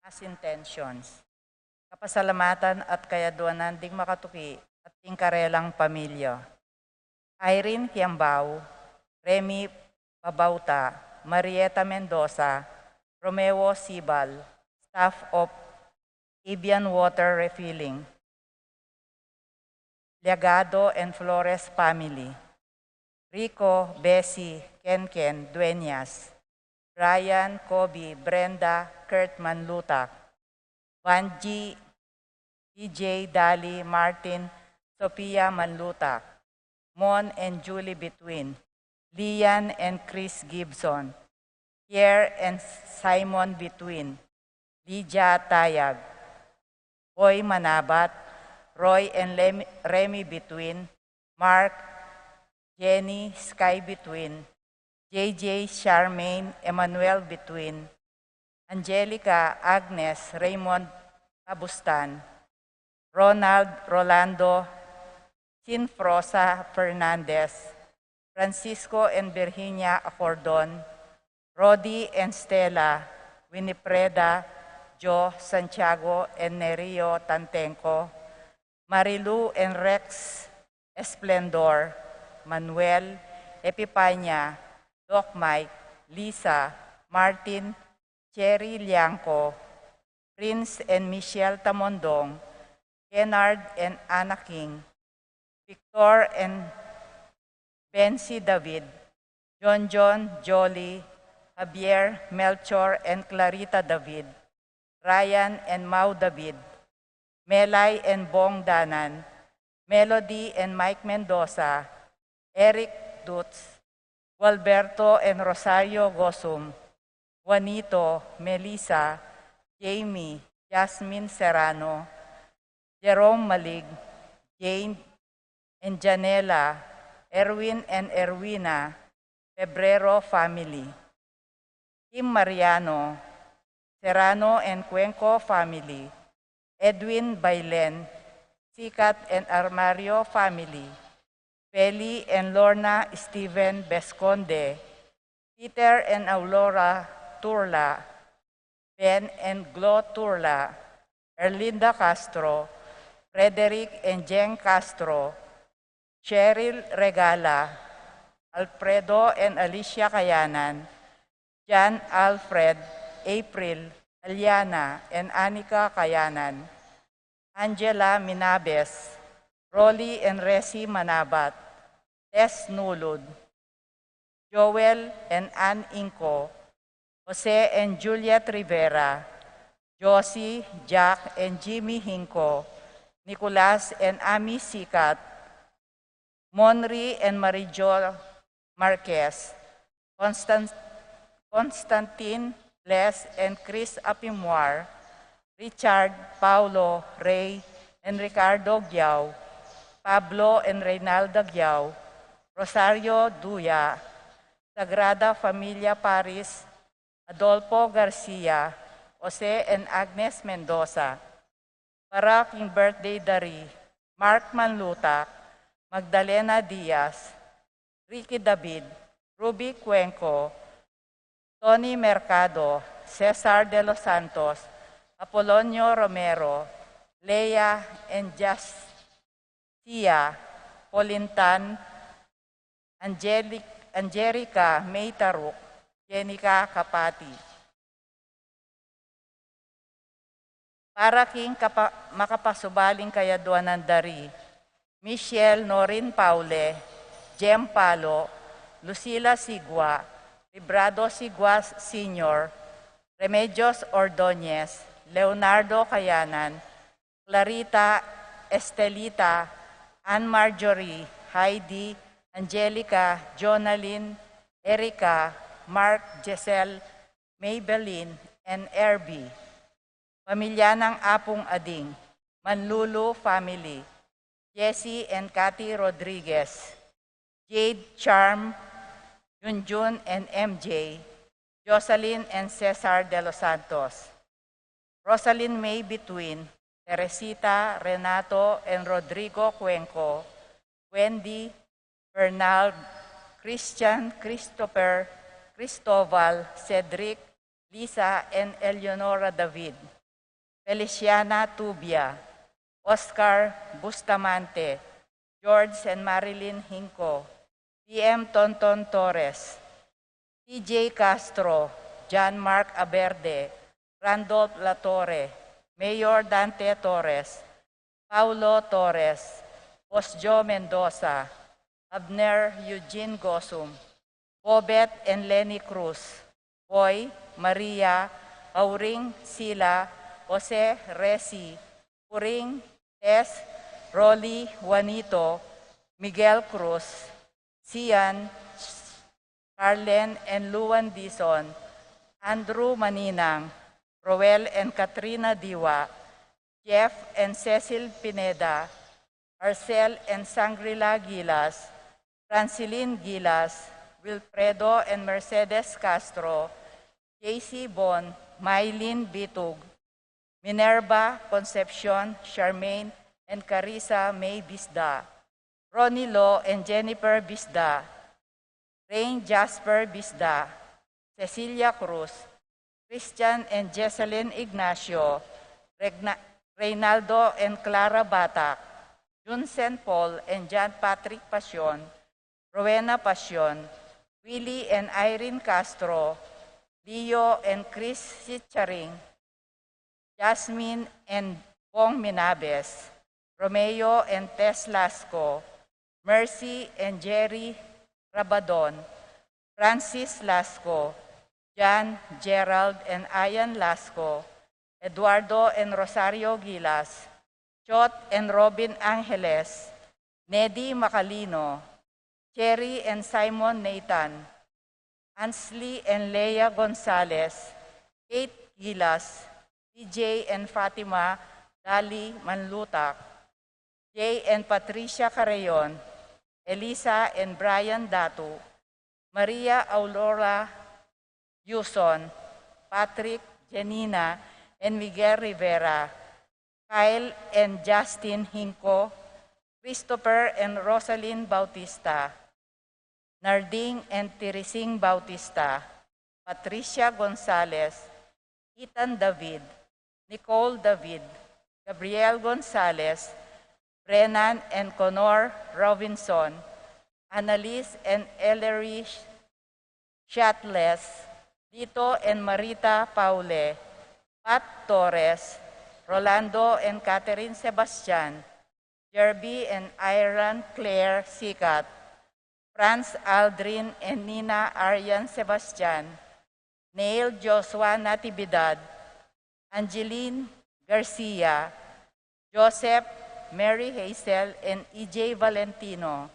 as intentions. Kapasalamatan at kayaduanan ding makatuki at tingkarelang pamilya. Irene Hiambao, Remy Babauta, Marieta Mendoza, Romeo Sibal, staff of Evian Water Refilling. Liagado and Flores family. Rico, Bessie, Kenken, Dueñas. Brian, Kobe, Brenda, Kurt Manlutak. Vanji, DJ, Dali, Martin, Sophia Manlutak. Mon and Julie Between. Lian and Chris Gibson. Pierre and Simon Between. Lydia Tayag. Boy Manabat. Roy and Remy Between. Mark, Jenny, Sky Between. JJ, Charmaine, Emmanuel Between. Angelica, Agnes, Raymond Abustan. Ronald, Rolando, Sinfrosa Fernandez. Francisco and Virginia Acordon. Rodi and Stella, Winifreda, Jo Santiago and Nerio Tantenco. Marilu and Rex Esplendor, Manuel, Epipanya, Doc Mike, Lisa, Martin, Cherry Liangco, Prince and Michelle Tamondong, Kennard and Anna King, Victor and Bensi David, John, Jolie, Javier, Melchor and Clarita David, Ryan and Mau David, Melay and Bong Danan, Melody and Mike Mendoza, Eric Dutz, Walberto and Rosario Gosum, Juanito, Melissa, Jamie, Jasmine Serrano, Jerome Malig, Jane and Janela, Erwin and Erwina, Febrero family, Kim Mariano, Serrano and Cuenco family, Edwin Bailen, Sikat and Armario family, Feli and Lorna Steven Besconde, Peter and Aurora Turla, Ben and Glo Turla, Erlinda Castro, Frederick and Jen Castro, Cheryl Regala, Alfredo and Alicia Kayanan, Jan Alfred, April, Aliana and Anika Kayanan, Angela Minabes, Rolly and Resi Manabat, Tess Nulud, Joel and Ann Inco, Jose and Juliet Rivera, Josie, Jack and Jimmy Hinco, Nicolas and Ami Sikat, Monri and Marijol Marquez, Constantine, Les and Chris Apimwar, Richard, Paulo, Ray, and Ricardo Gyao, Pablo and Reynalda Gyao, Rosario Duya, Sagrada Familia Paris, Adolfo Garcia, Jose and Agnes Mendoza, para aking birthday dari, Mark Manlutak, Magdalena Diaz, Ricky David, Ruby Cuenco, Tony Mercado, Cesar de los Santos, Apolonio Romero, Leia and Justia, Polintan, Angelica May Taruk, Jenica Kapati. Para king makapasubaling kayaduan ng dari, Michelle Norin Paule, Jem Palo, Lucila Sigua, Librado Sigua Sr., Remedios Ordonez, Leonardo Kayanan, Clarita Estelita, Ann Marjorie, Heidi, Angelica, Jonalyn, Erica, Mark, Giselle, Maybelline, and Erby. Pamilya ng Apong Ading, Manlulu family, Jessie and Cathy Rodriguez, Jade Charm, Junjun and MJ, Jocelyn and Cesar de los Santos, Rosalyn May Between, Teresita, Renato, and Rodrigo Cuenco, Wendy, Bernal, Christian, Christopher, Cristoval, Cedric, Lisa, and Eleonora David, Feliciana Tubia, Oscar Bustamante, George and Marilyn Hinco, PM Tonton Torres, TJ Castro, John Mark Aberde, Randolph Latorre, Mayor Dante Torres, Paulo Torres, Osjo Mendoza, Abner Eugene Gosum, Bobet and Lenny Cruz, Boy, Maria, Auring Sila, Jose Resi, Puring Tess, Rolly Juanito, Miguel Cruz, Sian, Carlen and Luan Dizon, Andrew Maninang, Roel and Katrina Diwa, Jeff and Cecil Pineda, Arcel and Sangrila Gilas, Francilin Gilas, Wilfredo and Mercedes Castro, JC Bon, Mylene Bitug, Minerva Concepcion, Charmaine and Carissa May Bisda, Ronnie Lo and Jennifer Bisda, Rain Jasper Bisda, Cecilia Cruz, Christian and Jesselyn Ignacio, Reynaldo and Clara Batak, Junsen Paul and John Patrick Pasion, Rowena Pasion, Willie and Irene Castro, Leo and Chris Sitcharing, Jasmine and Bong Minabes, Romeo and Tess Lasco, Mercy and Jerry Rabadon, Francis Lasco, John, Gerald and Ian Lasco, Eduardo and Rosario Gilas, Chot and Robin Angeles, Neddy Macalino, Cherry and Simon Nathan, Ansley and Leia Gonzalez, Kate Gilas, TJ and Fatima Dali Manlutak, Jay and Patricia Carreon, Elisa and Brian Datu, Maria Aurora Yuson, Patrick, Janina, and Miguel Rivera, Kyle and Justin Hinco, Christopher and Rosalind Bautista, Narding and Teresing Bautista, Patricia Gonzalez, Ethan David, Nicole David, Gabriel Gonzalez, Brennan and Connor Robinson, Annalise and Ellery Shatles, Lito and Marita Paule, Pat Torres, Rolando and Catherine Sebastian, Jerby and Iron Claire Sikat, Franz Aldrin and Nina Arian Sebastian, Neil Joshua Natividad, Angeline Garcia, Joseph Mary Hazel and EJ Valentino,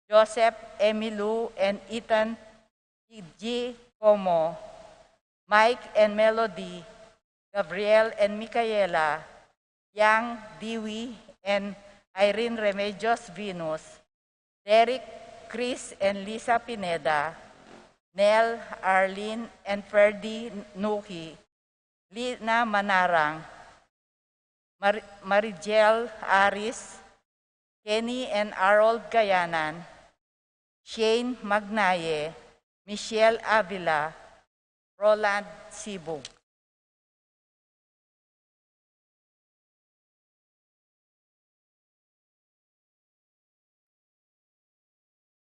Joseph Emilu and Ethan G. Como, Mike and Melody, Gabriel and Micaela, Yang Dewey and Irene Remedios Venus, Derek, Chris and Lisa Pineda, Nell, Arlene and Ferdy Nuki, Lina Manarang, Marigel Aris, Kenny and Harold Gayanan, Shane Magnaye, Michelle Avila, Roland Cebu.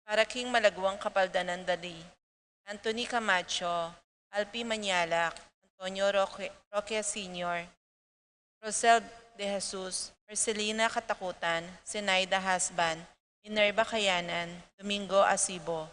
Para King Malagwang Kapaldanan Dali, Anthony Camacho, Alpi Manyalak, Antonio Roque Sr., Rosel De Jesus, Marcelina Katakutan, Zenaida Hasban, Minerva Kayanan, Domingo Asibo,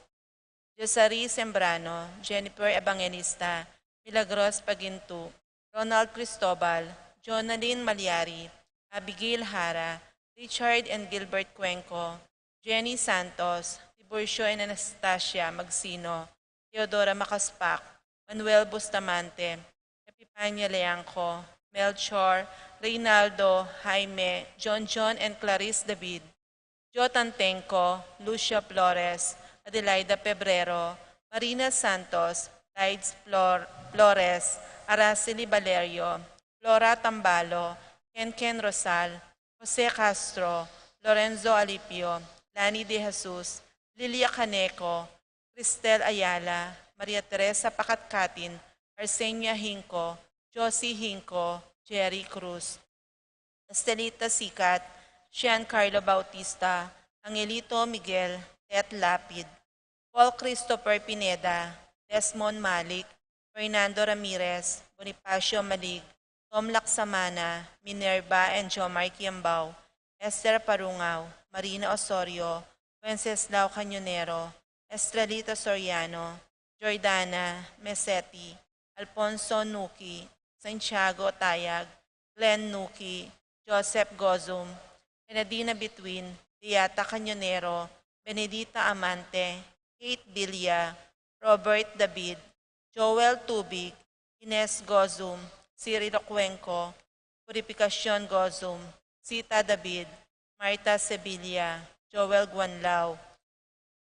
Josari Sembrano, Jennifer Evangelista, Milagros Pagintu, Ronald Cristobal, Jonalyn Malyari, Abigail Hara, Richard and Gilbert Cuenco, Jenny Santos, Tiburcio and Anastasia Magsino, Teodora Makaspak, Manuel Bustamante, Epipania Leangco, Melchor, Reynaldo, Jaime, John and Clarice David, Jo Tantenco, Lucia Flores, Adelaida Pebrero, Marina Santos, Tides Flores, Araceli Valerio, Flora Tambalo, Ken Rosal, Jose Castro, Lorenzo Alipio, Lani De Jesus, Lilia Caneco, Cristel Ayala, Maria Teresa Pakatkatin, Arsenia Hinco, Josie Hinco, Jerry Cruz, Estelita Sikat, Giancarlo Bautista, Angelito Miguel, Tet Lapid, Paul Christopher Pineda, Desmond Malik, Fernando Ramirez, Bonifacio Malig, Tom Laksamana, Minerva and Jomar Kiambao, Esther Parungaw, Marina Osorio, Wenceslao Cañonero, Estrelita Soriano, Jordana Mesetti, Alfonso Nuki, Santiago Tayag, Glenn Nuki, Joseph Gozum, Benedina Between, Diata Cañonero, Benedita Amante, Kate Villa, Robert David, Joel Tubig, Ines Gozum, Cyril Cuenco, Purificacion Gozum, Sita David, Marta Sevilla, Joel Guanlao,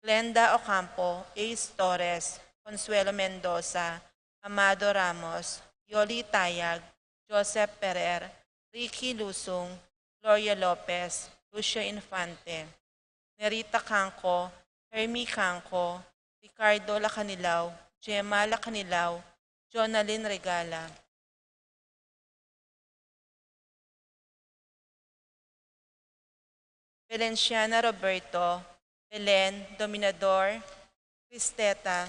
Glenda Ocampo, Ace Torres, Consuelo Mendoza, Amado Ramos, Yoli Tayag, Joseph Ferrer, Ricky Lusung, Gloria Lopez, Lucia Infante, Nerita Canco, Hermie Canco, Ricardo Lacanilaw, Gemma Lacanilaw, Jonalyn Regala. Valenciana Roberto, Belen Dominador, Cristeta,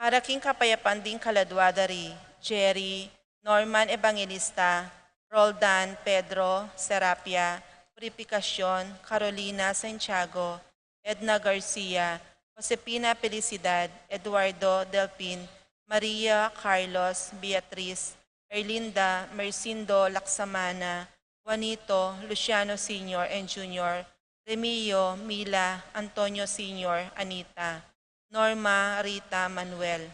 Haraking Kapayapaan din Kaladwadari, Jerry, Norman Evangelista, Roldan Pedro Serapia, Purificacion, Carolina Santiago, Edna Garcia, Josepina Felicidad, Eduardo Delpin, Maria Carlos Beatriz, Erlinda Mercindo Laksamana, Juanito Luciano Sr. and Jr., Remillo Mila Antonio Sr., Anita, Norma Rita Manuel,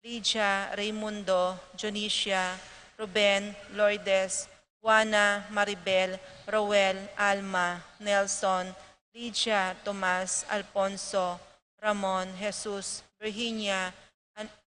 Lydia Raimundo, Jonicia, Ruben, Lourdes, Juana, Maribel, Roel, Alma, Nelson, Lydia, Tomas, Alfonso, Ramon, Jesus, Virginia,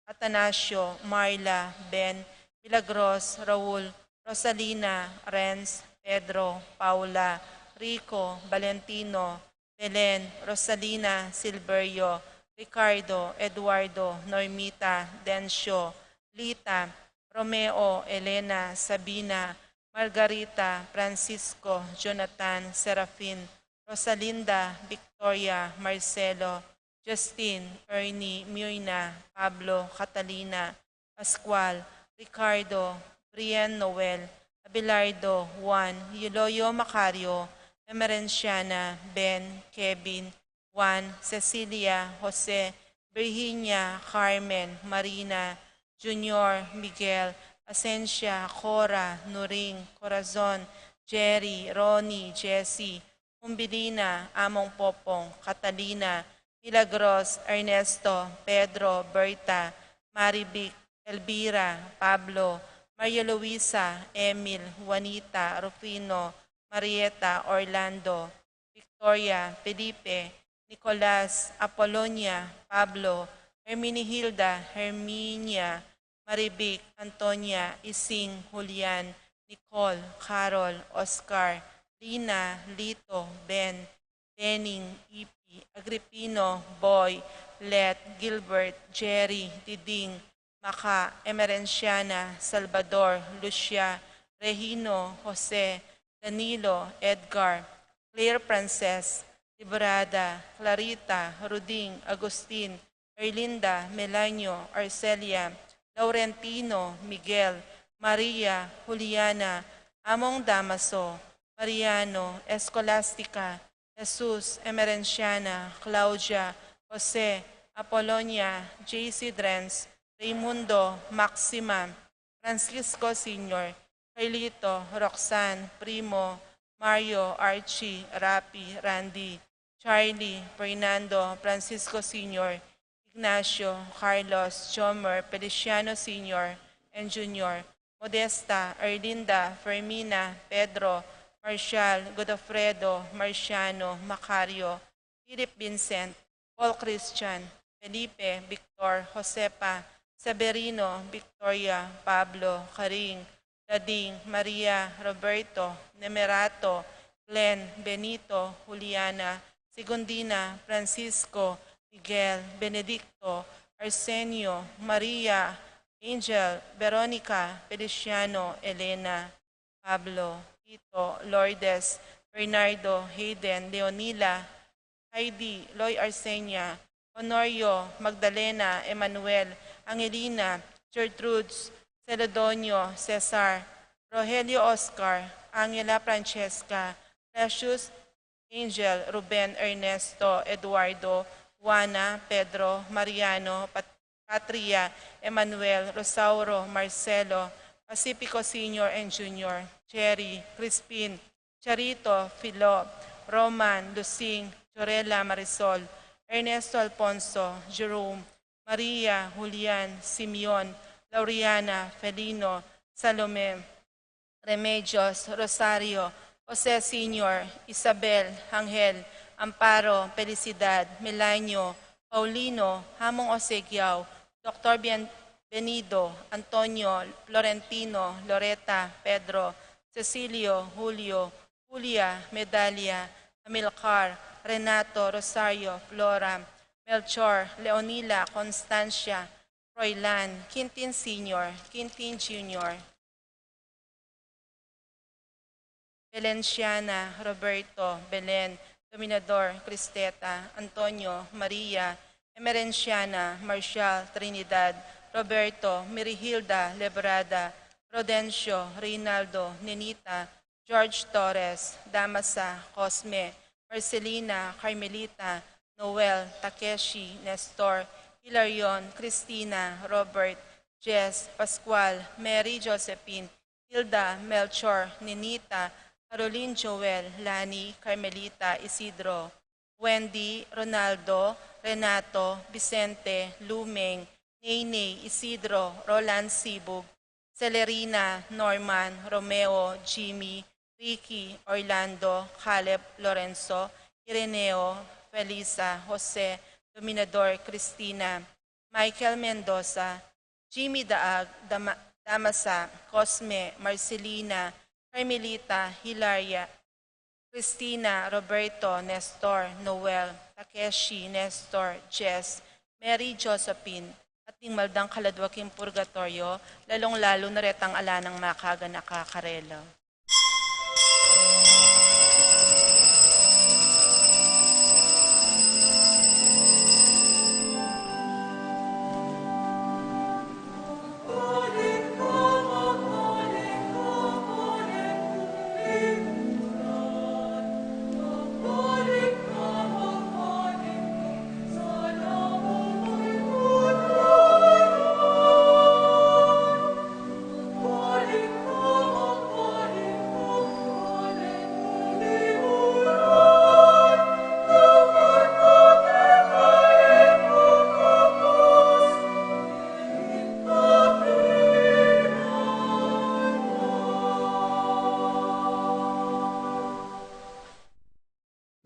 Atanasio, Marla, Ben, Milagros, Raul, Rosalina, Renz, Pedro, Paula, Rico, Valentino, Belen, Rosalina, Silverio, Ricardo, Eduardo, Normita, Dencio, Lita, Romeo, Elena, Sabina, Margarita, Francisco, Jonathan, Serafin, Rosalinda, Victoria, Marcelo, Justin, Ernie, Myrna, Pablo, Catalina, Pascual, Ricardo, Brian Noel, Abelardo, Juan, Yuloyo Macario, Emerenciana, Ben, Kevin, Juan, Cecilia, Jose, Virginia, Carmen, Marina, Junior, Miguel, Asencia, Cora, Nuring, Corazon, Jerry, Ronnie, Jessie, Umbilina, Among Popong, Catalina, Milagros, Ernesto, Pedro, Berta, Maribic, Elvira, Pablo, Maria Luisa, Emil, Juanita, Rufino, Marieta, Orlando, Victoria, Felipe, Nicolas, Apolonia, Pablo, Herminihilda, Herminia, Maribic, Antonia, Ising, Julian, Nicole, Carol, Oscar, Lina, Lito, Ben, Denning, Ipi, Agripino, Boy, Let, Gilbert, Jerry, Diding, Maka, Emerenciana, Salvador, Lucia, Regino, Jose, Danilo, Edgar, Claire Frances, Librada, Clarita, Ruding, Agustin, Erlinda, Melanio, Arcelia, Laurentino, Miguel, Maria, Juliana, Among Damaso, Mariano, Escolastica, Jesus, Emerenciana, Claudia, Jose, Apolonia, J.C. Drenz, Raimundo, Maxima, Francisco Sr., Carlito, Roxanne, Primo, Mario, Archie, Rapi, Randy, Charlie, Fernando, Francisco Sr., Ignacio, Carlos, Jomer, Feliciano Sr. and Jr., Modesta, Erlinda, Fermina, Pedro, Marcial, Godofredo, Marciano, Macario, Philip Vincent, Paul Christian, Felipe, Victor, Josepa, Severino, Victoria, Pablo, Karing, Dading, Maria, Roberto, Nemerato, Glenn, Benito, Juliana, Segundina, Francisco, Miguel, Benedicto, Arsenio, Maria, Angel, Veronica, Feliciano, Elena, Pablo, Tito, Lourdes, Bernardo, Hayden, Leonila, Heidi, Loy Arsenia, Honorio, Magdalena, Emmanuel, Angelina, Gertrudes, Celedonio, Cesar, Rogelio Oscar, Angela Francesca, Precious Angel, Ruben Ernesto, Eduardo, Juana, Pedro, Mariano, Patria, Emmanuel, Rosauro, Marcelo, Pacifico Senior and Junior, Cherry, Crispin, Charito, Filo, Roman, Lucing, Jorela Marisol, Ernesto Alfonso, Jerome, Maria, Julian, Simeon, Lauriana, Felino, Salome, Remedios, Rosario, Jose Senior, Isabel, Angel, Amparo, Felicidad, Melanio, Paulino, Hamong Osegiao, Dr. Benido, Antonio, Florentino, Loreta, Pedro, Cecilio, Julio, Julia, Medalia, Amilcar, Renato, Rosario, Flora, Melchor, Leonila, Constancia, Froilan, Quintin Senior, Quintin Junior, Valenciana, Roberto, Belen, Dominador, Cristeta, Antonio, Maria, Emerenciana, Marcial, Trinidad, Roberto, Mirihilda, Lebrada, Rodencio, Reynaldo, Nenita, George Torres, Damasa, Cosme, Marcelina, Carmelita, Noel, Takeshi, Nestor, Hilarion, Cristina, Robert, Jess, Pascual, Mary Josephine, Hilda, Melchor, Ninita, Caroline Joel, Lani, Carmelita, Isidro, Wendy, Ronaldo, Renato, Vicente, Lumeng, Nene, Isidro, Roland Sibug, Celerina, Norman, Romeo, Jimmy, Ricky, Orlando, Caleb, Lorenzo, Ireneo, Felisa, Jose, Dominador, Cristina, Michael Mendoza, Jimmy Daag, Damasa, Cosme, Marcelina, Carmelita, Hilaria, Cristina, Roberto, Nestor, Noel, Takeshi, Nestor, Jess, Mary Josephine, at ting maldang kaladwaking purgatorio, lalong-lalo na retang ala ng makaga nakakarelo.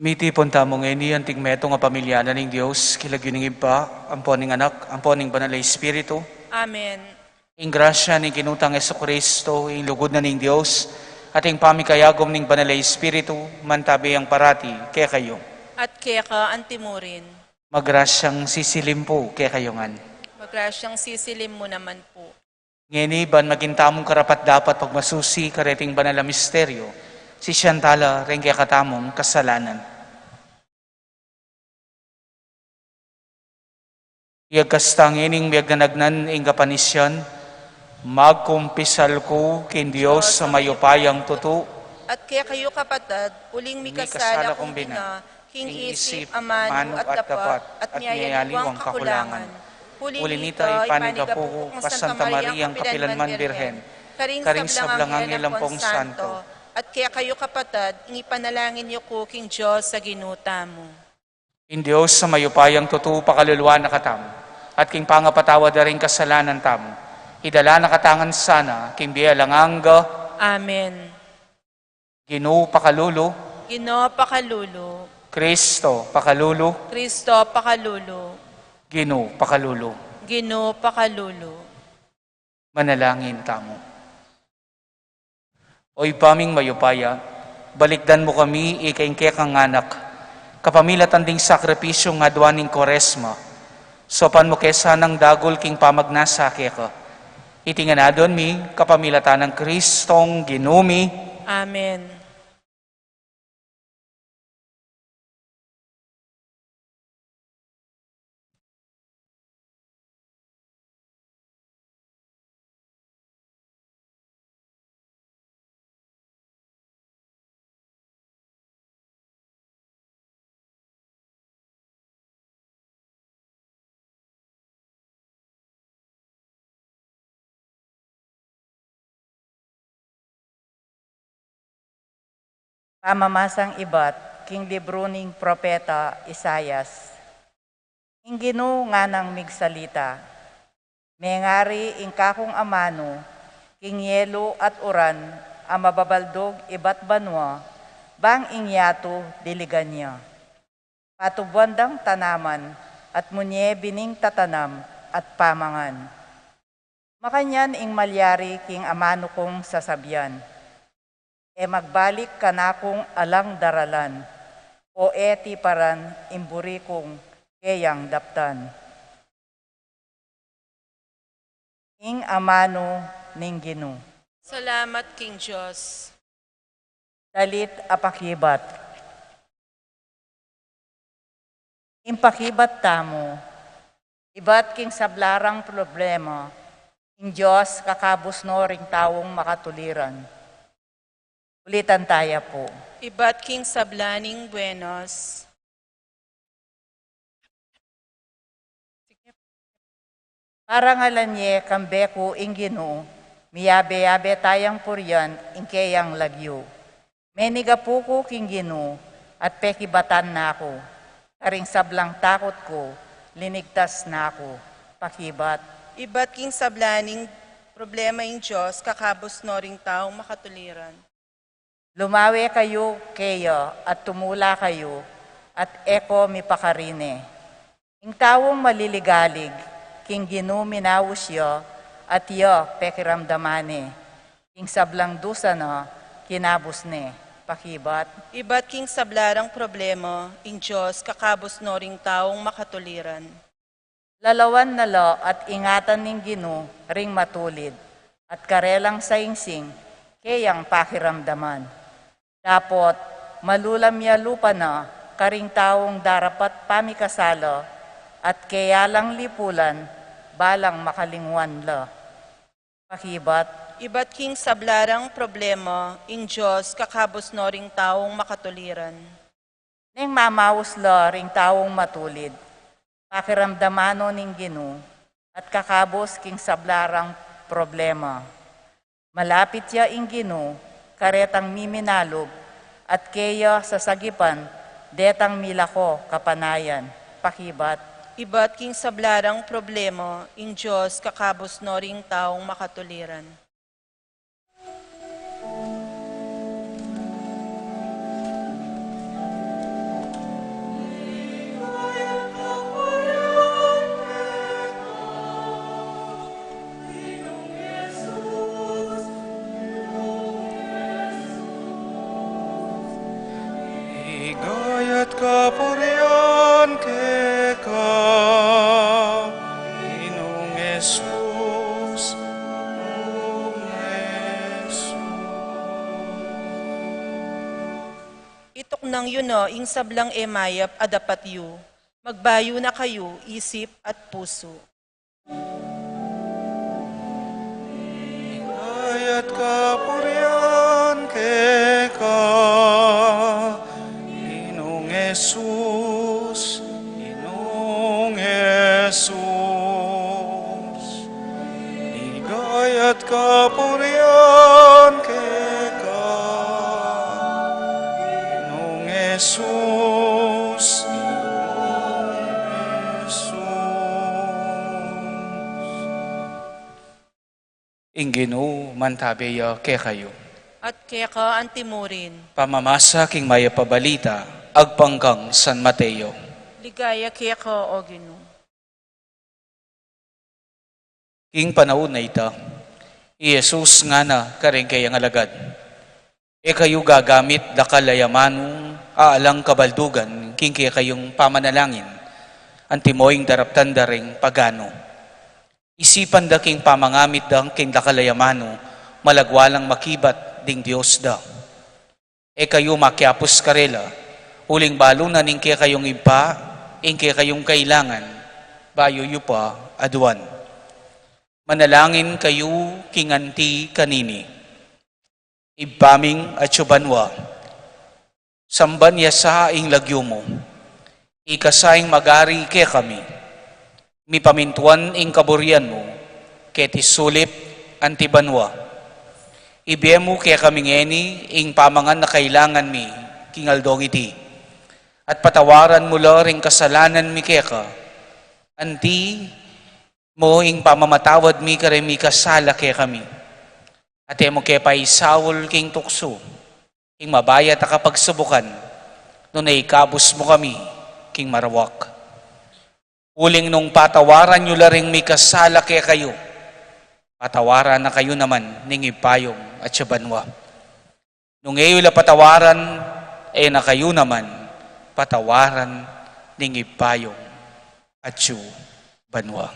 Miti pontamong ini anting meto nga pamilyana ning Dios kilagyo ning iba, ampo ning anak, ampo ning banal na Espiritu. Amen. Ing grasya ning kinutang Jesucristo, ing lugod na ning Dios, at ing pamikayagom ning banal na Espiritu, mantabi ang parati, kaya kayo. At kaya ka antimurin. Magrasyang sisilim po, kaya kayongan. Magrasyang sisilim mo naman po. Ngeni ban magintamong karapat dapat pagmasusi kareting banal na misteryo, si Shantala rin kaya katamong kasalanan. Iagkastangining miaganagnan ing kapanisyan, magkumpisal ko kin Diyos sa mayupayang tuto. At kaya kayo kapatid, uling mikasala kong bina, king isip, amano at dapat, at miyayaliwang kakulangan. Huli nita, ipanigapo kung Santa Maria ang kapilan man birhen, karing sablangang ilampong santo. At kaya kayo kapatid, ipanalangin niyo ko king Diyos sa ginuta mo. In Diyos sa mayupayang tuto pakaluluwa na katam. At king pangapatawa da rin kasalanan tamo. Idala na katangan sana, king bialanganga. Amen. Ginoo pakalulu. Ginoo pakalulu. Kristo pakalulu. Kristo pakalulu. Ginoo pakalulu. Ginoo pakalulu. Manalangin tamo. Oy paming mayupaya, balikdan mo kami ikaingke kang anak. kapamilatan ding sakripisyo nga duwaning koresma, sopan mo kesa ng dagol king pamagnasake ka. Itinganadon mi, kapamilatan ng Kristong ginumi. Amen. Pamamasang ibat, king libro ning propeta Isayas. Ingino nga nang migsalita, mengari ingkakong amano, king yelo at uran, ang mababaldog ibat banwa, bang ingyato diligan niya. Patubwandang tanaman, at munye bining tatanam at pamangan. Makanyan ing malyari king amano kong sasabyan, e magbalik ka na kong alang daralan, o eti paran imburi kong kayang daptan. Ing amano ning Gino. Salamat, King Diyos. Dalit apakibat. Impakibat tamo, ibat king sablarang problema, ing Diyos kakabos no ring tawong makatuliran. Ulitan tayo po. Ibat king sablaning buenos. Parangalan niye kambeko ing Gino, miyabe-yabe tayang puryan ing kayang lagyo. Menigapuko king Gino, at pekibatan na ako. Karing sablang takot ko, linigtas na ako. Pakibat. Ibat king sablaning problema ing Diyos, kakabos no ring taong makatuliran. Lumawe kayo keyo at tumula kayo at eko mipakarine. Ing tawong maliligalig, king Gino minawus yo at yo pekiramdamane. Ing sablang dusa no, kinabos ne. Pakibat. Ibat king sablarang problema ing Diyos, kakabos no ring taong makatuliran. Lalawan na lo at ingatan ning Gino ring matulid at karelang saingsing kayang pakiramdaman. Dapot, malulamya lupa na, karing taong darapat pamikasalo, at kaya lang lipulan, balang makalingwan la. Pakibat. Ibat king sablarang problema ing Diyos, kakabos no ring taong makatuliran. Neng mamawos la ring taong matulid, pakiramdamano ning Gino, at kakabos king sablarang problema. Malapit ya ing Gino, karetang miminalog, at keya sa sagipan, detang milako kapanayan. Pakibat. Ibat king sablarang problema ing Diyos, kakabos no ring taong makatuliran. Igayat kapurian ke ka, Inong Jesus, Inong Jesus. Itok nang yun no, ing sablang emayap adapat yu. Magbayo na kayo, isip at puso. Igayat kapurian ke ka, Inong Jesus, Inong Jesus. Igayat kapurian ke ka, Inong Jesus, Inong Jesus. Ingino mantabeya ke kayo. At kaya ka antimurin. Pamamasa king maya pabalita, agpanggang San Mateo. Ligaya kaya ka o Ginoo. King panahon na ita, Jesus nga na karing kayang alagad. E kayo gagamit da kalayamanong aalang kabaldugan king kaya kayong pamanalangin, antimoying daraptan daring pagano. Isipan da king pamangamit da king dakalayamano, malagwalang makibat ding Diyos da. E kayo makiapos karela, uling balo na ning kaya kayong iba, ing kaya kayong kailangan, bayo yu pa aduan. Manalangin kayo kinganti kanini. Ibaming at syubanwa, samban yasa ing lagyo mo, ikasaing magari ke kami, mipamintuan ing kaburian mo, keti sulip antibanwa. Ibiyemo ke kami ngeni ing pamangan na kailangan mi, kingaldong iti. At patawaran mo ring kasalanan mi keka, anti mo ing pamamatawad mi kare mi kasala ke kami. At emo ke pa isawol king tukso, ing mabayat a kapagsubukan, no naikabos mo kami, king marawak. Uling nung patawaran nyo laring may kasala kaya kayo, patawaran na kayo naman ning ipayong at syubanwa. Nung ngayon patawaran, na kayo naman, patawaran ning ipayong at syubanwa.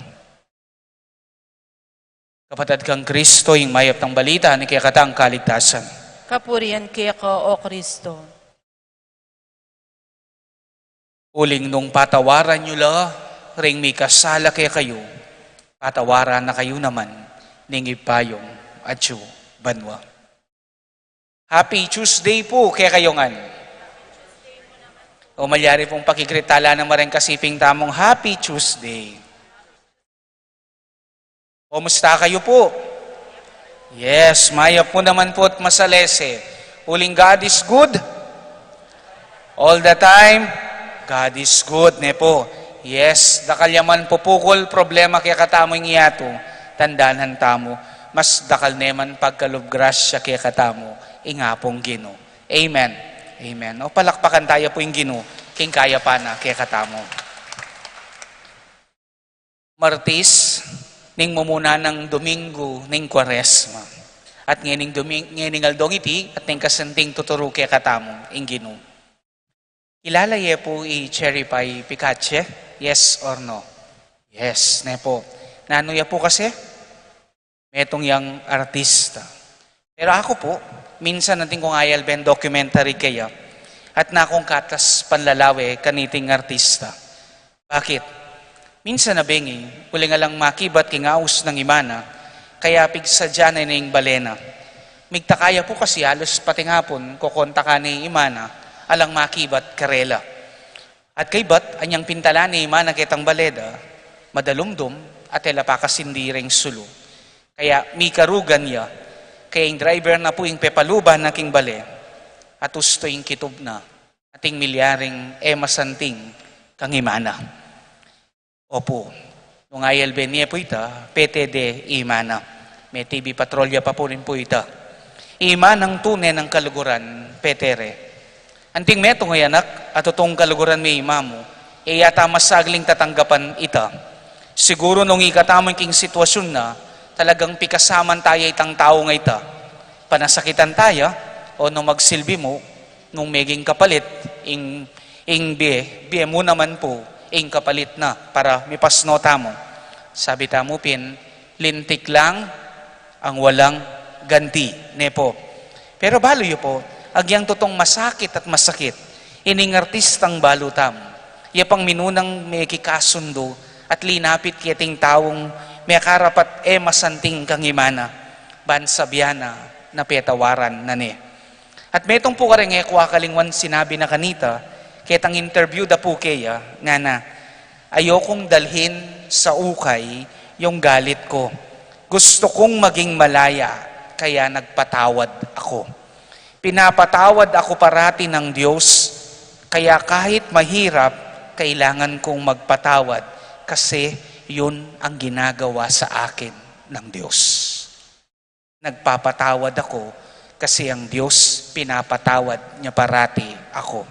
Kapatid kang Kristo, yung mayap ng balita, ni kaya katang kaligtasan. Kapurian kaya ka, O Kristo. Uling nung patawaran nyo la, ring may kasala kaya kayo, patawaran na kayo naman, ning ipayong at banwa. Happy Tuesday po kaya kayo ngan. O malyari pong pakikritala ng maring kasiping tamong Happy Tuesday. O musta kayo po? Yes, maya po naman po at masalese. Uling God is good. All the time, God is good, ne po. Yes, dakal yaman pupukol, problema kaya katamoy ngiyato, tandanan tamo, mas dakal neman pagkalubgrasya kaya katamo, ingapong Gino. Amen. Amen. O palakpakan tayo po yung Gino, king kaya pa na kaya katamo. Martis, ning mumuna ng Domingo, ning Kwaresma. At nganing aldong iti, at ning kasanting tuturo kaya katamo, ing Gino. Ilalaye po i-cherry pie Picache? Yes or no? Yes, ne po. Nanuya po kasi? Metong yang artista. Pero ako po, minsan natin kong ayal ben documentary kaya at na akong katas panlalawe kaniting artista. Bakit? Minsan na bengi, uli nga lang makibat kingaus ng imana, kaya pigsadya na yung balena. Migtakaya po kasi halos pating hapon, kukonta ka ni imana, alang makibat karela. At kay bat, anyang pintala ni imana kitang baleda, madalumdum at elapakasindiring sulo. Kaya mi karugan niya, kaya yung driver na po yung pepaluban na king bale, at usto yung kitub na, ating milyaring masanting kang imana. Opo, nung ILB niya po ita, PTD imana. May TV patrolya pa po rin po ita. Imanang tunay ng kaluguran, petere. Anting meto ngay anak, at itong kaluguran may imamo, yata masagling tatanggapan ita. Siguro nung ikatamang king sitwasyon na, talagang pikasaman tayo itang tao nga ita. Panasakitan tayo, o nung magsilbi mo, nung meging kapalit, ing biye mo naman po, ing kapalit na, para mipasno tamo. Sabi tamo pin, lintik lang ang walang ganti, nepo. Pero balo yu po, agyang totong masakit at masakit, ining artistang balo tamo. Yapang minunang may kikasundo, at linapit kiyating taong may karapat masanting kang imana, bansabyana na petawaran na ne. At metong po kareng kwa kalingwan sinabi na kanita, kitang interview da po kaya, nga na, ayokong dalhin sa ukay yung galit ko. Gusto kong maging malaya, kaya nagpatawad ako. Pinapatawad ako parati ng Diyos, kaya kahit mahirap, kailangan kong magpatawad, kasi yun ang ginagawa sa akin ng Diyos. Nagpapatawad ako, kasi ang Diyos pinapatawad niya parati ako.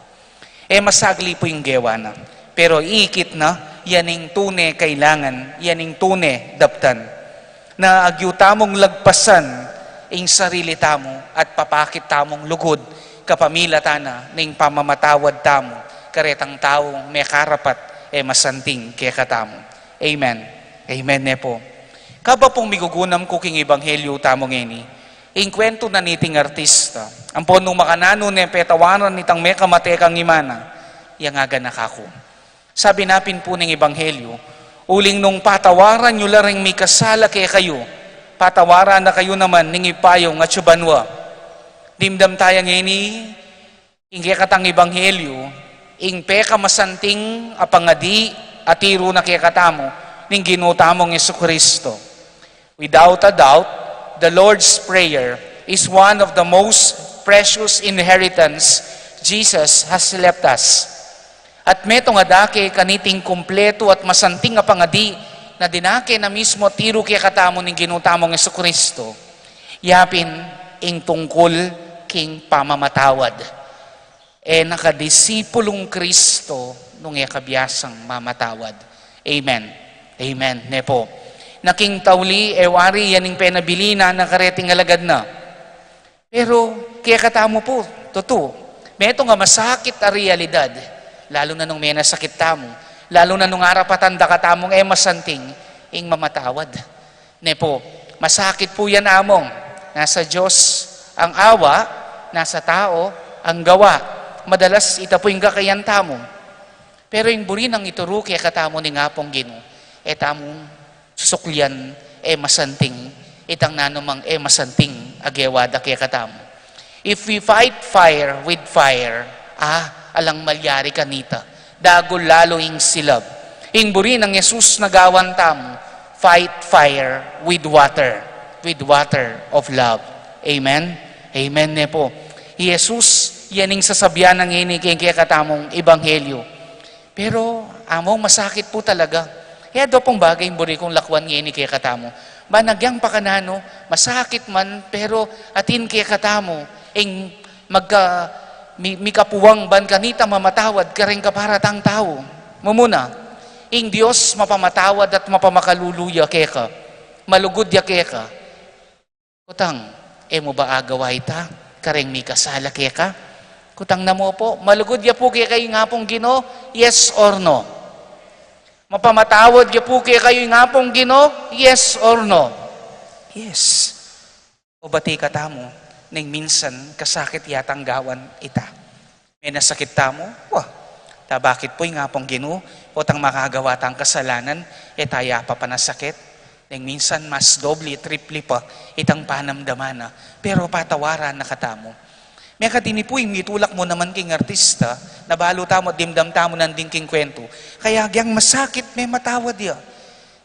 Masagli po yung gewa na. Pero iikit na, yaning tune kailangan, yaning tune daptan. Na agyo tamong lagpasan, ing sarili tamo, at papakit tamong lugod, kapamila tana, ning pamamatawad tamo, karetang tao may karapat masanting kaya katamo. Amen. Amen ne po. Kaba pong migugunam ko king ebanghelyo tamo ngeni, ing kwento na niting artista, ang po nung makanano ne petawaran nitang may kamatekang imana, yang aga nakako. Sabi napin po ng ebanghelyo, uling nung patawaran nyo laring may kasala kaya kayo, patawaran na kayo naman ning ipayong at subanwa. Dimdam tayang ngeni, ing kaya katang ebanghelyo, ing peka masanting apangadi atiro na kaya katamo, ning ginutamong Jesucristo. Without a doubt, the Lord's Prayer is one of the most precious inheritance Jesus has left us. At meto nga dake kaniting kumpleto at masanting nga pangadi na dinake na mismo tiro kaya katamo ning ginutamong Jesucristo. Yapin ing tungkol king pamamatawad. Nakadisipulong Kristo nung yakabiyasang mamatawad. Amen. Amen. Nepo. Naking tawli, wari, yaning penabilina na kareting alagad na. Pero, kaya katamo po, totoo. Meto nga masakit a realidad, lalo na nung may nasakit tamo, lalo na nung arapatan da katamong masanting, ing mamatawad. Nepo, masakit po yan among. Nasa Diyos ang awa, nasa tao ang gawa. Madalas ita po yung kakayan tamo. Pero yung buri ng ituro kaya katamo ni nga pong Ginoo, tamong susuklian masanting, itang nanumang masanting agewada kaya katamo. If we fight fire with fire, alang malyari kanita, dagol lalo ing silab. Ing buri ng Jesus nagawan tamo, fight fire with water of love. Amen? Amen ne po. Jesus, yaning sasabihan ng ini kaya katamong ebanghelyo. Pero among masakit po talaga. Kaya do pong bagay buri kong lakwan ngini kaya katamo. Banagyang pakanano, masakit man, pero atin kaya katamo, ing mikapuwang ban kanita mamatawad, karing kaparatang tao. Mumuna, ing Diyos mapamatawad at mapamakaluluya kaya ka, malugod ya kaya ka. Kutang, mo ba agaway ta? Karing mikasala kaya ka? Kutang na mo po, malugod ya po kaya kayo nga pong Ginoo, yes or no? Mapamatawad ya po kaya kayo nga pong Ginoo, yes or no? Yes. O bati ka tamo, nang minsan kasakit yatang gawan ita. May nasakit tamo, bakit po nga pong Ginoo, o tang makagawa tang kasalanan, taya pa panasakit. Nang minsan mas doble, triple pa, itang panamdamana, pero patawaran na katamo. May katinipuy, mitulak mo naman king artista, nabalo tamo, dimdam tamo nanding king kwento. Kaya agyang masakit, may matawad ya.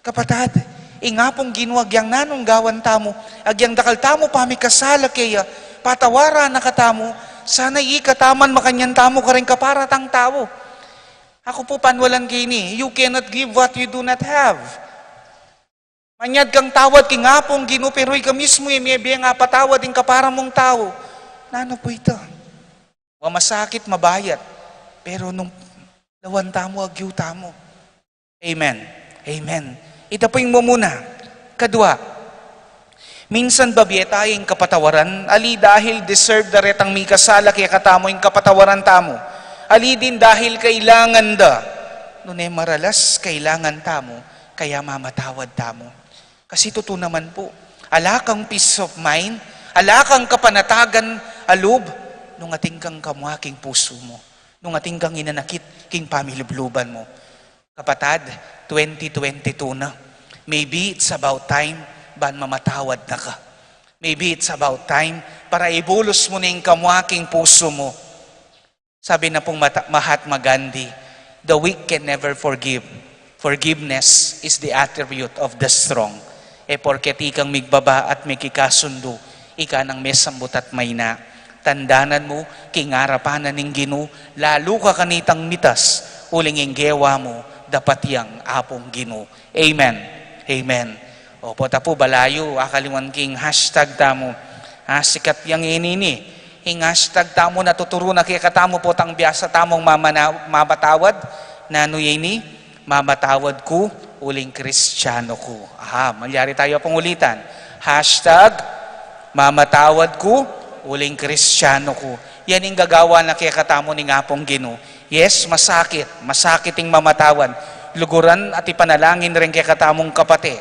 Kapatad, ingapong ginuwag yang nanong gawan tamo, agyang dakal tamo pamikasala kaya, patawara na katamo, sana ikataman makanyan tamo ka rin kaparatang tao. Ako po panwalan kini, you cannot give what you do not have. Manyad kang tawad king apong ginu, pero ika mismo may nga patawad ing kapara mong tao. Nano po ito? Masakit, mabayat. Pero nung lawan tamo, agyo tamo. Amen. Amen. Ito po yung mumuna. Kadwa, minsan babieta yung kapatawaran, ali dahil deserve da retang may kasala kaya katamo yung kapatawaran tamo. Ali din dahil kailangan da. Nune maralas, kailangan tamo, kaya mamatawad tamo. Kasi totoo naman po, alakang peace of mind, alakang kapanatagan alub, nung ating kang kamuaking puso mo, nung ating kang inanakit king pamilubluban mo. Kapatad, 2022 na. Maybe it's about time ban mamatawad na ka. Maybe it's about time para ibulos mo na yung kamuaking puso mo. Sabi na pong Mahatma Gandhi, the weak can never forgive. Forgiveness is the attribute of the strong. Porket ikang migbaba at may kikasundo, ika ng mesambot at mayna. Tandanan mo, kingarapanan ng Ginoo, lalo ka kanitang mitas, uling inggewa mo, dapat yang apong Ginoo. Amen. Amen. Opo, tapo balayo, akaliwan king hashtag tamo. Sikat yang inini. Ing hashtag tamo natuturo na kaya katamo po tang biyasa tamong mamatawad. Nano yini? Mamatawad ko, uling Kristiyano ko. Malyari tayo pong ulitan. Hashtag, mamatawad ko, uling Kristiyano ko. Yan ang gagawa na kaya katamo ni nga pong Ginoo. Yes, masakit. Masakit ang mamatawan. Luguran at ipanalangin rin kay katamong kapate.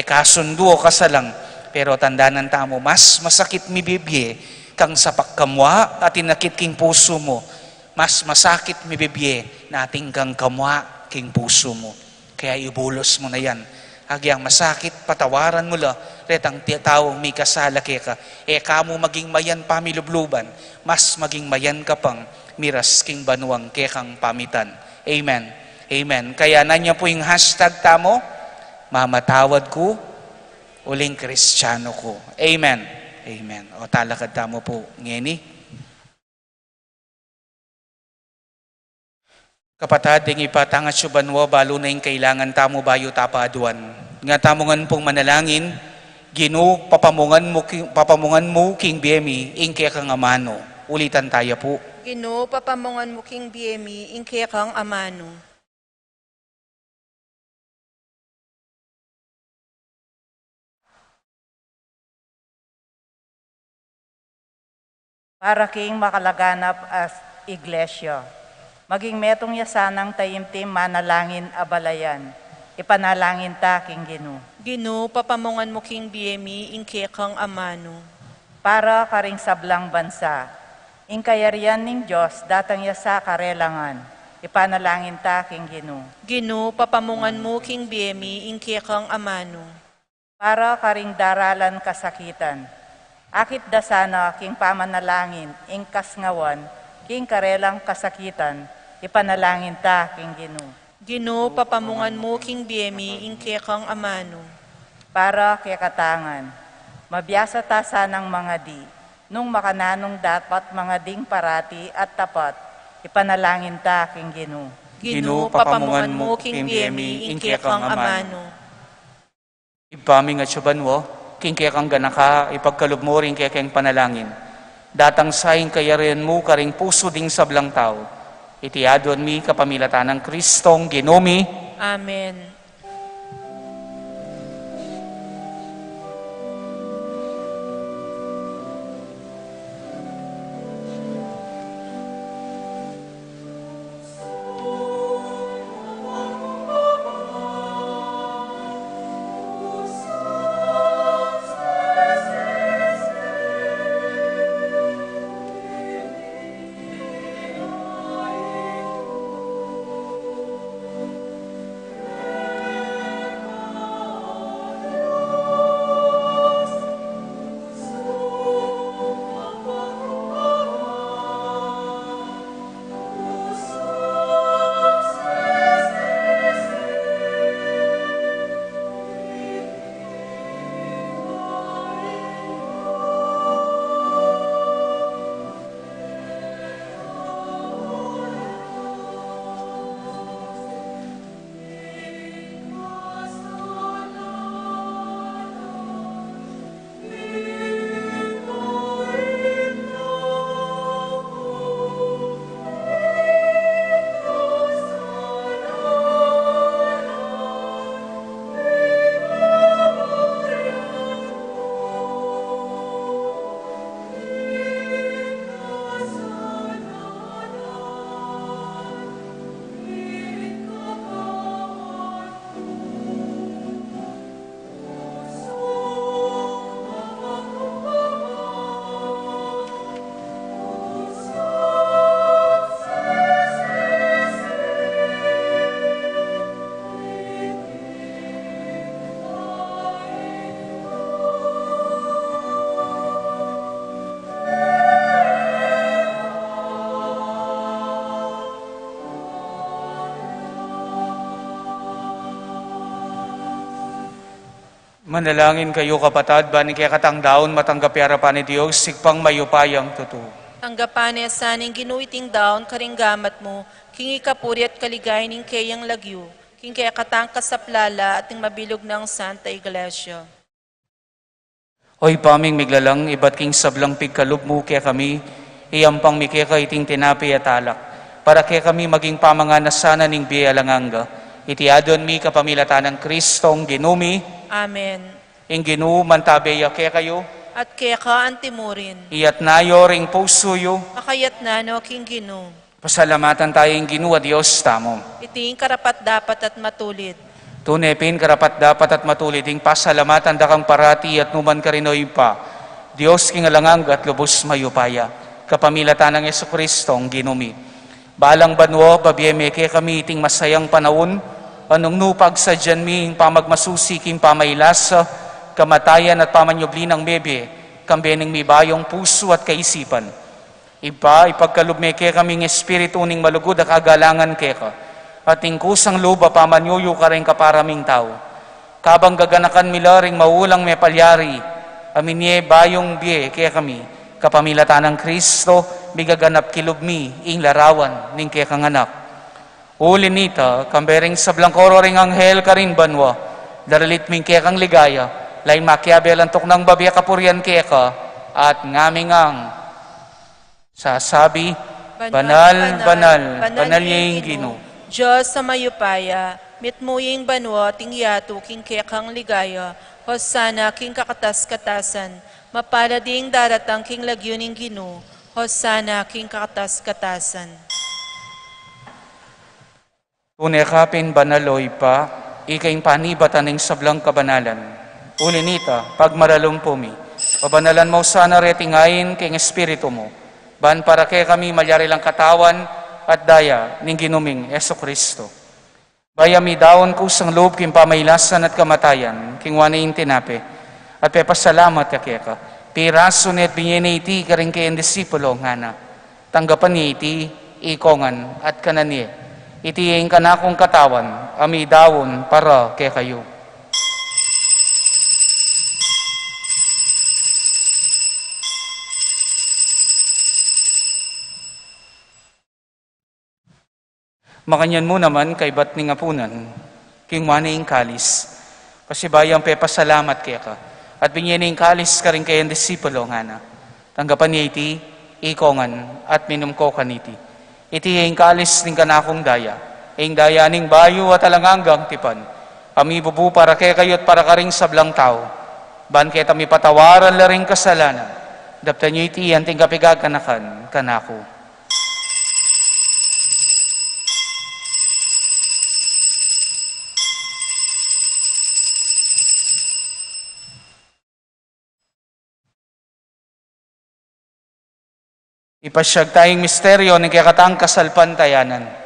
Kasundo ka sa lang. Pero tandaan tamo, mas masakit mi bibye kang sa pagkamwa at inakit king puso mo. Mas masakit mi bibye nating kang kamwa king puso mo. Kaya ibulos mo na yan. Agyang masakit, patawaran mo la. Retang taong may kasala ka. Kamo maging mayan pamilubluban. Mas maging mayan ka pang miras king banuang kekang pamitan. Amen. Amen. Kaya nanya po yung hashtag tamo, mamatawad ko, uling Kristiyano ko. Amen. Amen. O talakad tamo po, ngeni. Kapatad, ding ipatangat siya banwa, balo na yung kailangan tamo bayo tapaduan. Nga tamongan pong manalangin, Gino, papamungan mo king BME, ingke kang amano. Ulitan tayo po. Gino, papamungan mo king BME, ingke kang amano. Para king makalaganap as iglesia. Maging metong yasanang tayimtim manalangin abalayan. Ipanalangin ta king Gino. Gino, papamungan mo king BME, ingke kang amano. Para karing sablang bansa. Inkayarian ning Diyos datang yasa karelangan. Ipanalangin ta king Gino. Gino, papamungan mo king BME, ingke kang amano. Para karing daralan kasakitan. Akit dasana king pamanalangin, ingkas ngawan, king karelang kasakitan, ipanalangin ta king Gino. Gino, papamungan mo king BME, ingke kang amano. Para kay katangan, mabiyasa ta sanang mga di, nung makananong dapat mga ding parati at tapat, ipanalangin ta king Gino. Gino, papamungan mo king BME, ingke kang amano. Ipaming at subanwo, king kaya kang ganaka, ipagkalub mo rin kaya kayang panalangin. Datang saing kayarian mo karing puso ding sablang tao. Itiadon mi kapamilatan ng Kristong Ginomi. Amen. Manalangin kayo kapatad, bani kaya katang daon matanggap harapan ni Diyos, sigpang mayupayang totoo. Tanggapan ni asaning ginuiting daon karinggamat mo, king ikapuri at kaligay ning kayang lagyo, king kaya katangkas sa plala at ning mabilog ng Santa Iglesia. Oy paming miglalang, ibat king sablang pigkalub mo kaya kami, iyampang mi kaya iting tinapi at alak, para kaya kami maging pamanganasana ning biyalanganga, itiadon mi kapamilatan ng Kristong Ginumi. Amen. Ing Ginu mantabeya kaya kayo, At kaya ka antimurin, iyat nayo ring puso yo, makayat na no king Gino. Pasalamatan tayong Ginoo Dios tamo. Iting karapat dapat at matulid. Tunepin karapat dapat at matulid ing pasalamatan dakang parati at numan karinoy pa. Dios kingalangang at lubos mayupaya. Kapamilatan ng Jesucristo ang ginumi. Balang banwo, babieme kaya kami iting masayang panahon. Anong nupag sa dyan mi, pamagmasusi king pamailasa, kamatayan at pamanyobli ng bebe, kambening mi bayong puso at kaisipan. Iba, ipagkalubme kaya kaming espiritu ning malugod at kagalangan kaya ka. At kusang luba pamanyuyo ka rin kaparaming tao. Kabang gaganakan milaring maulang may palyari, aminye bayong biye kaya kami, kapamilatan ng Kristo, bigaganap kilubmi, ing larawan, ning kaya kang anak. Uli nita, kambering sa blangkoro ring anghel ka rin banwa, daralit ming kaya kang ligaya, lain makiabel antok ng babiya kapuryan kaya ka, at ngaming ang sasabi, banal, banal, banal niya yung Ginoo. Diyos sa mayupaya, mitmuying banwa, tingyato, king kekang ligaya, Hosana, king kakatas-katasan, mapalading daratang king lagyuning Ginoo, Hosana, king kakatas-katasan. Tunekapin banaloy pa, ikaing panibatan ng sablang kabanalan. Ulinita, pagmaralong pabanalan mo sana retingayin king espiritu mo, ban para kay kami malyari lang katawan at daya ning ginuming Jesucristo. Bayami daon kusang loob king pamaylasan at kamatayan, king wanayin tinape, at pepasalamat ka, piraso net binyene iti karing kayen disipulo nga na, tanggapan niya iti ikongan at kananiye, iti yung kanakong katawan, ami daon para kay kayo. Makanyan mo naman kay bat ni ngapunan, king wanaing kalis, pasibayang pepasalamat kaya ka, at binyaning kalis ka rin kayan disipulo nga na, tanggapan niya iti, ikongan, at minumko kaniti. Iti yung kalis ning kanakong daya, yung daya ning bayo at alanganggang tipan, ami bubu para kaya kayo't para ka ring sablang tao, ban kaya tami patawaran la ring kasalanan, dapta niyo iti yan ting kapigag kanakan, kanako. Ipasyag tayong misteryo ng kayakatang kasalpantayanan.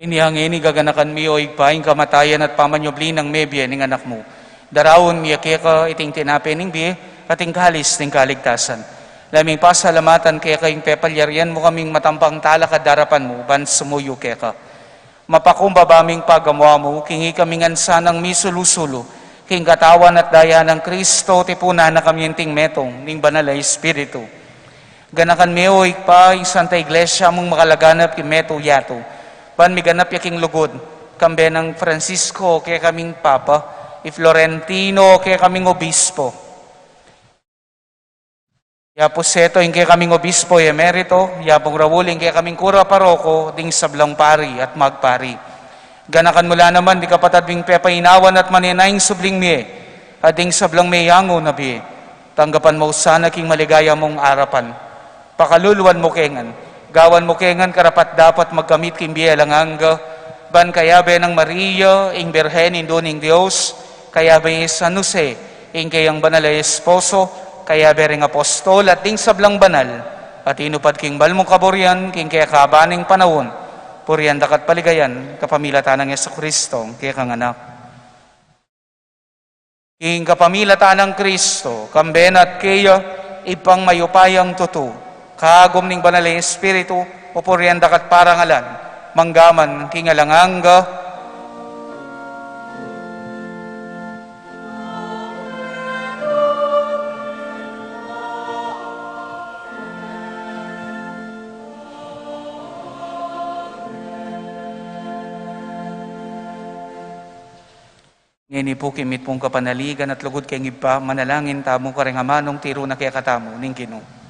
Inihangini gaganakan mi o igpaing kamatayan at pamanyobli ng mebye ning anak mo. Darawon mi ka iting tinape ning biye, kating kalis ning kaligtasan. Laming pasalamatan kaya kayong pepalyarian mo kaming matampang talakad darapan mo, ban sumuyo kaya ka. Mapakumbabaming pagamuha mo, kingi kaming ansanang misulusulo, king katawan at daya ng Kristo, tipuna na kami ting metong, ning banalay Espiritu. Ganakan mi o igpa, yung Santa Iglesia mong makalaganap king meto yato, ban miganap yaking lugod, kambe ng Francisco kaya kaming Papa, i Florentino kaya kaming Obispo. Yapos seto yung kaya kaming Obispo emerito, yapong rawuling kaya kaming Kura Paroko, ding sablang pari at magpari. Ganakan mula naman, di kapatad bing pepainawan at maninayang subling miye, at ding sablang mayango na biye. Tanggapan mo sana king maligaya mong arapan. Pakaluluan mo kengan, gawan mo kengan karapat dapat magkamit kimbiya langanga, ban kayabe ng Maria, ing Birhen induning Diyos, kayabe San Jose, ing kayang banal ay esposo, kayabe ring apostol at ding sablang banal, at inupad king balmong kaboryan, king kaya kabaning panahon, puriyan dakat paligayan, kapamilatan ng Jesucristo, kaya kang anak. King kapamilatan ng Kristo, kamben at kaya, ipang mayupayang tutu, kagom ning banal ay Espiritu, upurian dakat parangalan, manggaman kingalanganga, Ngeni po kimit pong kapanaligan at lugod kay ngipa, manalangin tamo kareng amanong tiro na kaya katamo, ning Ginoo.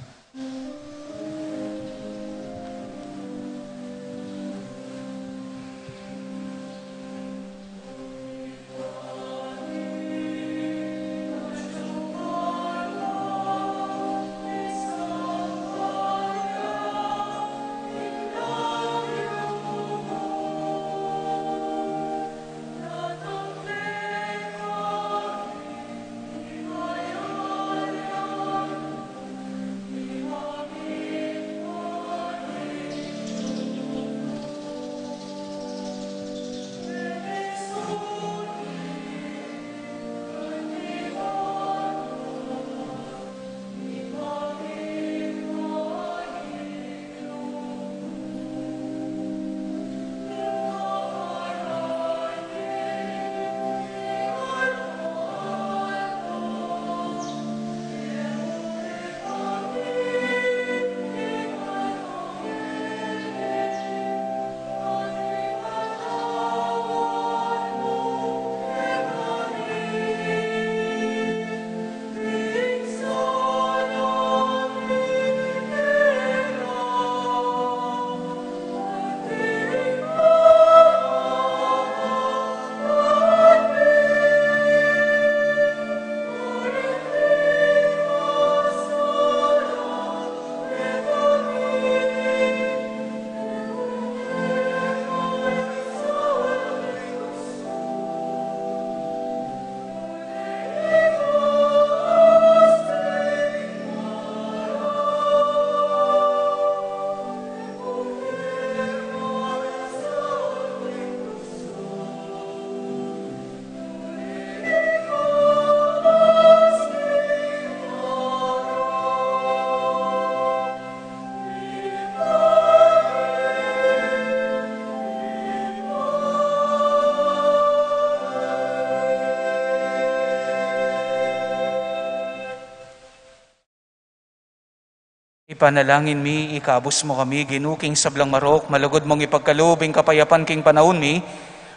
Ipanalangin mi, ikabos mo kami, ginuking sablang marok, malugod mong ipagkalubing kapayapan king panahon mi,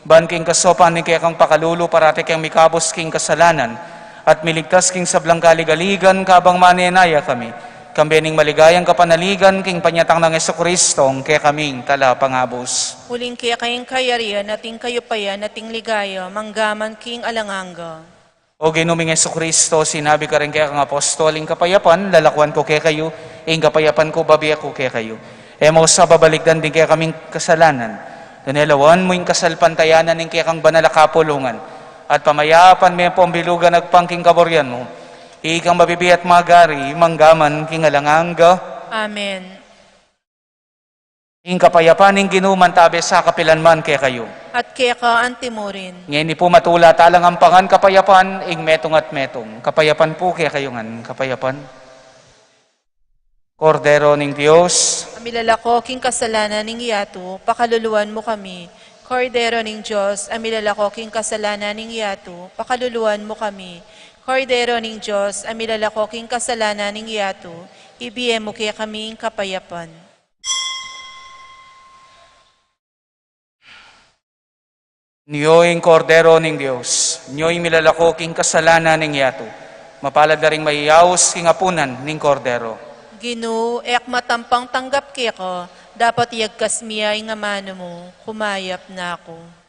ban king kasopan ni kaya kang pakalulo, parate kang mikabos king kasalanan, at miligtas king sablang kaligaligan, kabang maninaya kami. Kambening maligayang kapanaligan, king panyatang ng Jesucristong, kaya kaming tala pangabos. Huling kaya kayong kayarian, nating kayo payan, nating ligaya, manggaman king alanganga. O Ginuming Jesucristo, sinabi ka rin kaya kang apostol, ing kapayapan, lalakwan ko kaya kayo, ing kapayapan ko, babiyak ko kaya kayo. Emo sa babaligdan din kaya kaming kasalanan. Dunelawan mo ing kasalpantayanan, ing kaya kang banala kapulungan. At pamayapan may pambilugan nagpangking kaboryan mo. Ikang mabibiyat magari, manggaman king alanganga. Amen. Ing kapayapan, ing ginuman tabi sa kapilanman kaya kayo. At kaya ka antimorin. Ngayon po matula talang ang pangan kapayapan, ing metong at metong. Kapayapan po kaya kayo ngan, kapayapan. Kordero ning Diyos, Amilalako king kasalanan ning yato, pakaluluan mo kami. Kordero ning Diyos, amilalako king kasalanan ning yato, pakaluluan mo kami. Kordero ning Diyos, amilalako king kasalanan ning yato, ibigay mo kaya kaming kapayapan. Niyo'ing kordero ning Diyos, niyo'ing milalako king kasalanan ning yato. Mapalad na ring maiyaos king apunan ning kordero. Ginoo, ek matampang tanggap kaya ko, dapat iyagkas miya ing amano mo, kumayap na ako.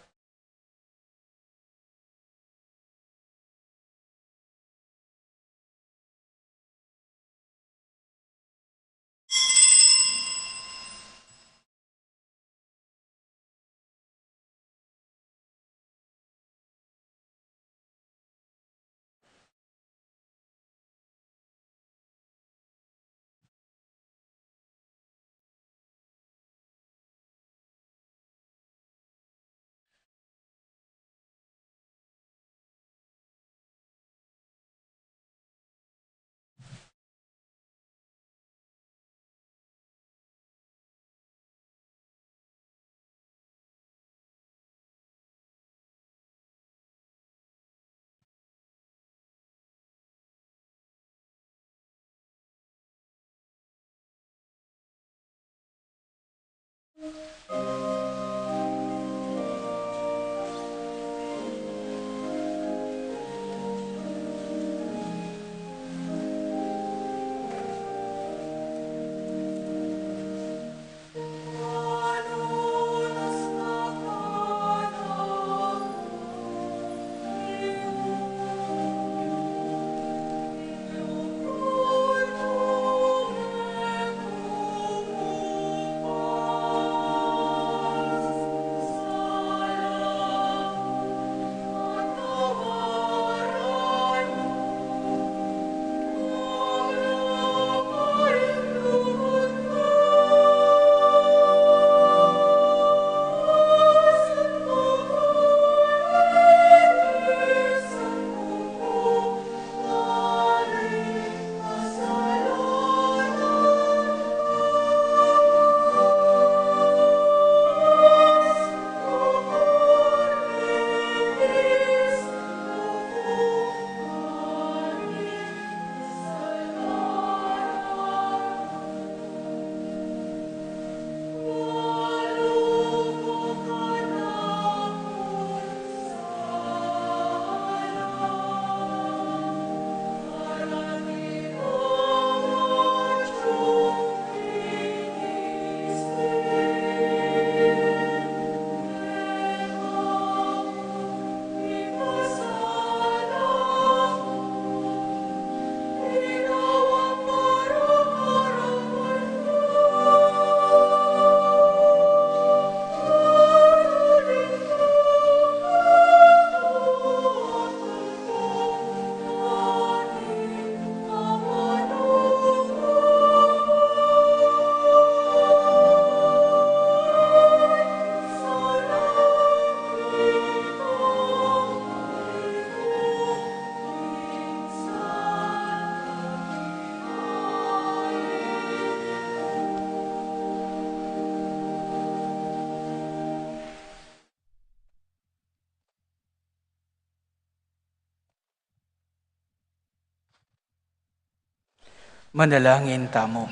Manalangin tamo.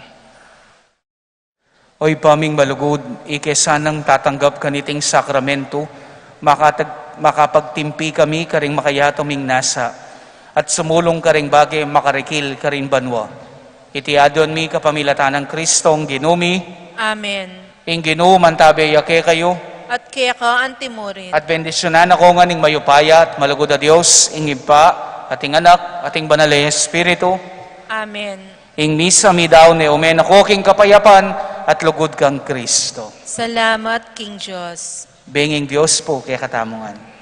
Oy paming malugod, ikesanang tatanggap kaniting sakramento, makapagtimpi kami karing makayatoming nasa, at sumulong karing bagay makarikil karing banwa. Iti adon mi kapamilatan ng Kristong ginumi, Amen. ing Ginoo mantabe yake kayo, At kaya ka antimurin. at bendisyonan ako nga ning mayupaya at malugod a Dios, ing Iba, ating anak, ating banal na Espiritu, Amen. ing misa mi daw ne umen ako king kapayapan at lugod kang Kristo. Salamat, King Diyos. Benging Diyos po kay katamungan.